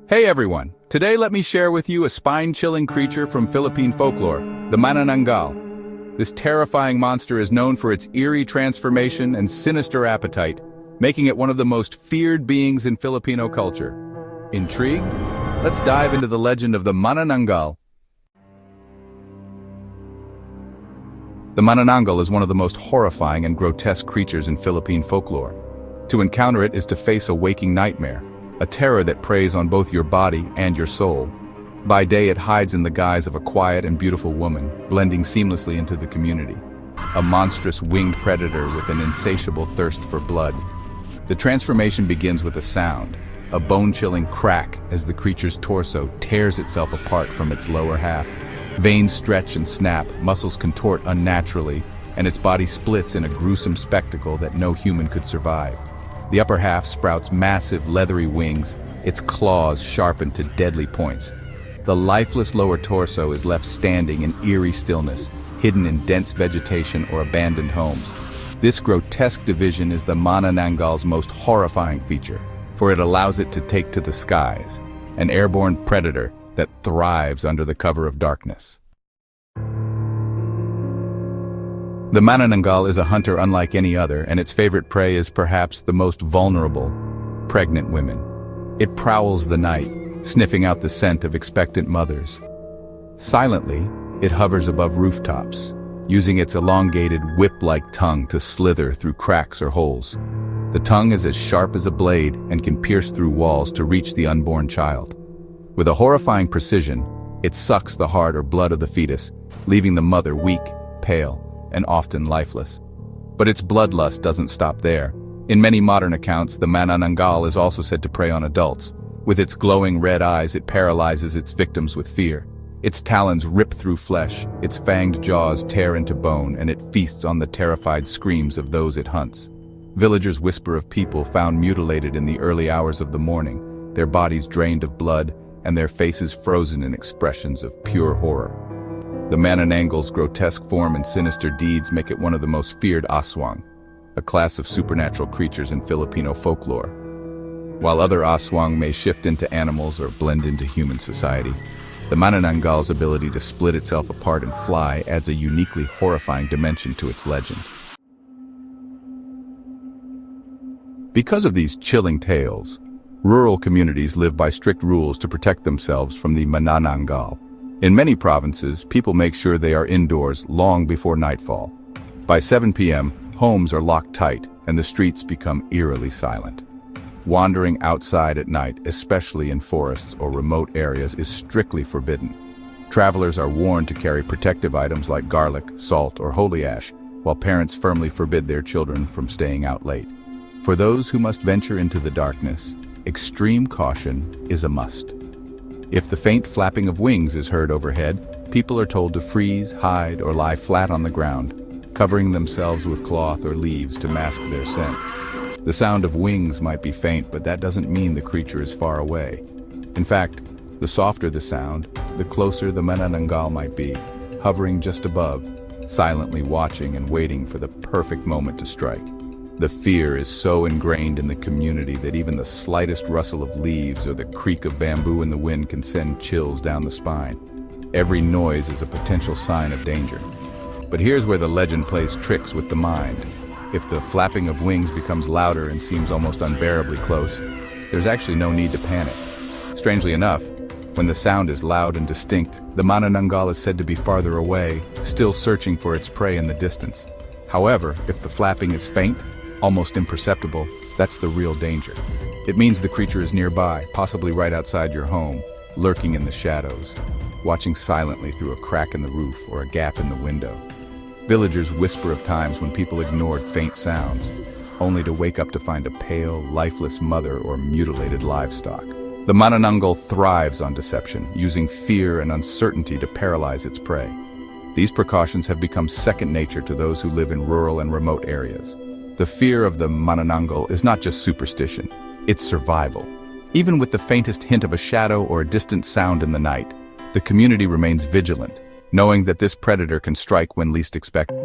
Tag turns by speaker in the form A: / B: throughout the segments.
A: Hey everyone! Today let me share with you a spine-chilling creature from Philippine folklore, the Manananggal. This terrifying monster is known for its eerie transformation and sinister appetite, making it one of the most feared beings in Filipino culture. Intrigued? Let's dive into the legend of the Manananggal. The Manananggal is one of the most horrifying and grotesque creatures in Philippine folklore. To encounter it is to face a waking nightmare, a terror that preys on both your body and your soul. By day it hides in the guise of a quiet and beautiful woman, blending seamlessly into the community. A monstrous winged predator with an insatiable thirst for blood. The transformation begins with a sound, a bone-chilling crack as the creature's torso tears itself apart from its lower half. Veins stretch and snap, muscles contort unnaturally, and its body splits in a gruesome spectacle that no human could survive. The upper half sprouts massive leathery wings, its claws sharpened to deadly points. The lifeless lower torso is left standing in eerie stillness, hidden in dense vegetation or abandoned homes. This grotesque division is the Manananggal's most horrifying feature, for it allows it to take to the skies, an airborne predator that thrives under the cover of darkness. The Manananggal is a hunter unlike any other, and its favorite prey is perhaps the most vulnerable, pregnant women. It prowls the night, sniffing out the scent of expectant mothers. Silently, it hovers above rooftops, using its elongated whip-like tongue to slither through cracks or holes. The tongue is as sharp as a blade and can pierce through walls to reach the unborn child. With a horrifying precision, it sucks the heart or blood of the fetus, leaving the mother weak, pale, and often lifeless. But its bloodlust doesn't stop there. In many modern accounts, the Manananggal is also said to prey on adults. With its glowing red eyes, it paralyzes its victims with fear. Its talons rip through flesh, its fanged jaws tear into bone, and it feasts on the terrified screams of those it hunts. Villagers whisper of people found mutilated in the early hours of the morning, their bodies drained of blood, and their faces frozen in expressions of pure horror. The Manananggal's grotesque form and sinister deeds make it one of the most feared aswang, a class of supernatural creatures in Filipino folklore. While other aswang may shift into animals or blend into human society, the Manananggal's ability to split itself apart and fly adds a uniquely horrifying dimension to its legend. Because of these chilling tales, rural communities live by strict rules to protect themselves from the Manananggal. In many provinces, people make sure they are indoors long before nightfall. By 7 p.m., homes are locked tight and the streets become eerily silent. Wandering outside at night, especially in forests or remote areas, is strictly forbidden. Travelers are warned to carry protective items like garlic, salt, or holy ash, while parents firmly forbid their children from staying out late. For those who must venture into the darkness, extreme caution is a must. If the faint flapping of wings is heard overhead, people are told to freeze, hide, or lie flat on the ground, covering themselves with cloth or leaves to mask their scent. The sound of wings might be faint, but that doesn't mean the creature is far away. In fact, the softer the sound, the closer the Manananggal might be, hovering just above, silently watching and waiting for the perfect moment to strike. The fear is so ingrained in the community that even the slightest rustle of leaves or the creak of bamboo in the wind can send chills down the spine. Every noise is a potential sign of danger. But here's where the legend plays tricks with the mind. If the flapping of wings becomes louder and seems almost unbearably close, there's actually no need to panic. Strangely enough, when the sound is loud and distinct, the Manananggal is said to be farther away, still searching for its prey in the distance. However, if the flapping is faint, almost imperceptible, that's the real danger. It means the creature is nearby, possibly right outside your home, lurking in the shadows, watching silently through a crack in the roof or a gap in the window. Villagers whisper of times when people ignored faint sounds, only to wake up to find a pale, lifeless mother or mutilated livestock. The Manananggal thrives on deception, using fear and uncertainty to paralyze its prey. These precautions have become second nature to those who live in rural and remote areas. The fear of the Manananggal is not just superstition, it's survival. Even with the faintest hint of a shadow or a distant sound in the night, the community remains vigilant, knowing that this predator can strike when least expected.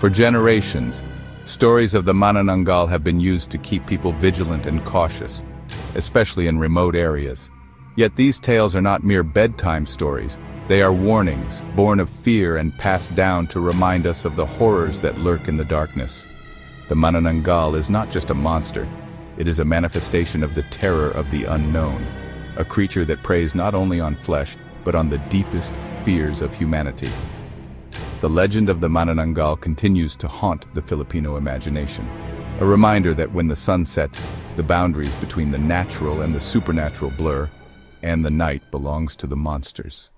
A: For generations, stories of the Manananggal have been used to keep people vigilant and cautious, especially in remote areas. Yet these tales are not mere bedtime stories. They are warnings, born of fear and passed down to remind us of the horrors that lurk in the darkness. The Manananggal is not just a monster. It is a manifestation of the terror of the unknown, a creature that preys not only on flesh, but on the deepest fears of humanity. The legend of the Manananggal continues to haunt the Filipino imagination, a reminder that when the sun sets, the boundaries between the natural and the supernatural blur, and the night belongs to the monsters.